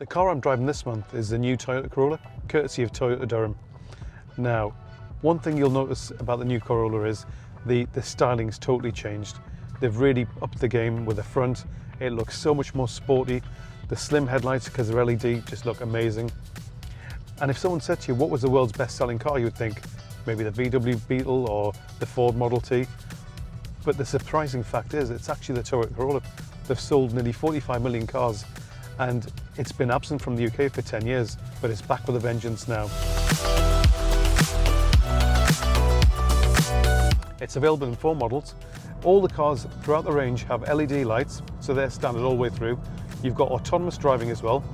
The car I'm driving this month is the new Toyota Corolla, courtesy of Toyota Durham. Now, one thing you'll notice about the new Corolla is the styling's totally changed. They've really upped the game with the front. It looks so much more sporty. The slim headlights, because they're LED, just look amazing. And if someone said to you, what was the world's best-selling car, you would think maybe the VW Beetle or the Ford Model T. But the surprising fact is, it's actually the Toyota Corolla. They've sold nearly 45 million cars, and it's been absent from the UK for 10 years, but it's back with a vengeance now. It's available in 4 models. All the cars throughout the range have LED lights, so they're standard all the way through. You've got autonomous driving as well.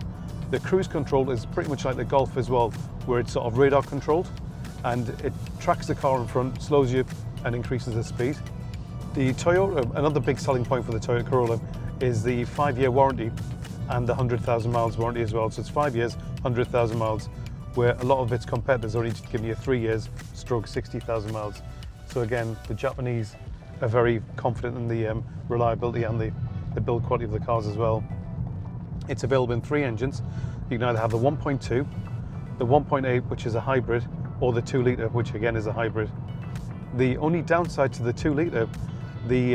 The cruise control is pretty much like the Golf as well, where it's sort of radar controlled, and it tracks the car in front, slows you and increases the speed. The Toyota, another big selling point for the Toyota Corolla is the 5-year warranty and the 100,000 miles warranty as well. So it's 5 years, 100,000 miles, where a lot of its competitors only give you 3 years, stroke 60,000 miles. So again, the Japanese are very confident in the reliability and the build quality of the cars as well. It's available in 3 engines. You can either have the 1.2, the 1.8, which is a hybrid, or the 2 litre, which again is a hybrid. The only downside to the 2 litre, the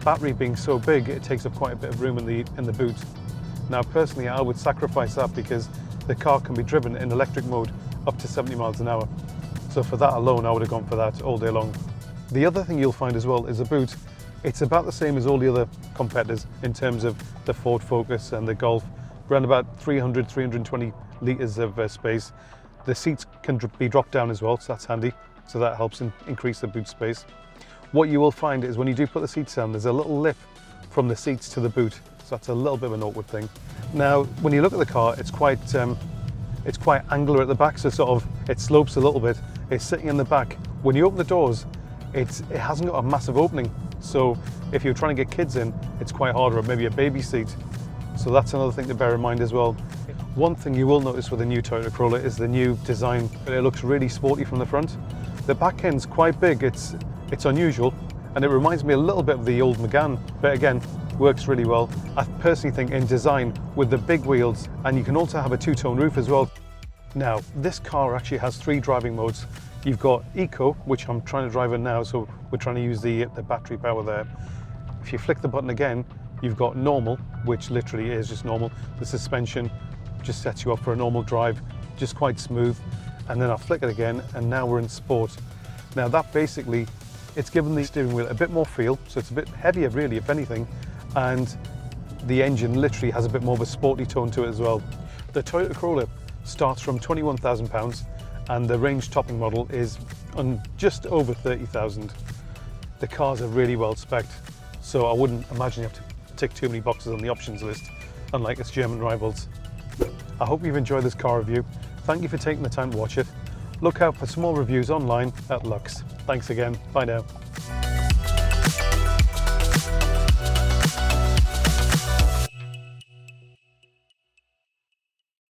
battery being so big, it takes up quite a bit of room in the boot. Now personally, I would sacrifice that because the car can be driven in electric mode up to 70 miles an hour. So for that alone, I would have gone for that all day long. The other thing you'll find as well is the boot. It's about the same as all the other competitors in terms of the Ford Focus and the Golf, around about 300, 320 litres of space. The seats can be dropped down as well, so that's handy. So that helps increase the boot space. What you will find is when you do put the seats down, there's a little lip from the seats to the boot. So that's a little bit of an awkward thing. Now, when you look at the car, it's quite angular at the back, so sort of it slopes a little bit. It's sitting in the back. When you open the doors, it hasn't got a massive opening. So if you're trying to get kids in, it's quite hard, or maybe a baby seat. So that's another thing to bear in mind as well. One thing you will notice with the new Toyota Corolla is the new design. It looks really sporty from the front. The back end's quite big. It's unusual, and it reminds me a little bit of the old Megane, but again, works really well. I personally think in design with the big wheels, and you can also have a 2-tone roof as well. Now, this car actually has 3 driving modes. You've got Eco, which I'm trying to drive in now, so we're trying to use the battery power there. If you flick the button again, you've got Normal, which literally is just normal. The suspension just sets you up for a normal drive, just quite smooth. And then I'll flick it again, and now we're in Sport. Now that basically, it's given the steering wheel a bit more feel, so it's a bit heavier really, if anything, and the engine literally has a bit more of a sporty tone to it as well. The Toyota Corolla starts from £21,000, and the range topping model is on just over 30,000. The cars are really well spec'd, so I wouldn't imagine you have to tick too many boxes on the options list, unlike its German rivals. I hope you've enjoyed this car review. Thank you for taking the time to watch it. Look out for some more reviews online at Lux. Thanks again. Bye now.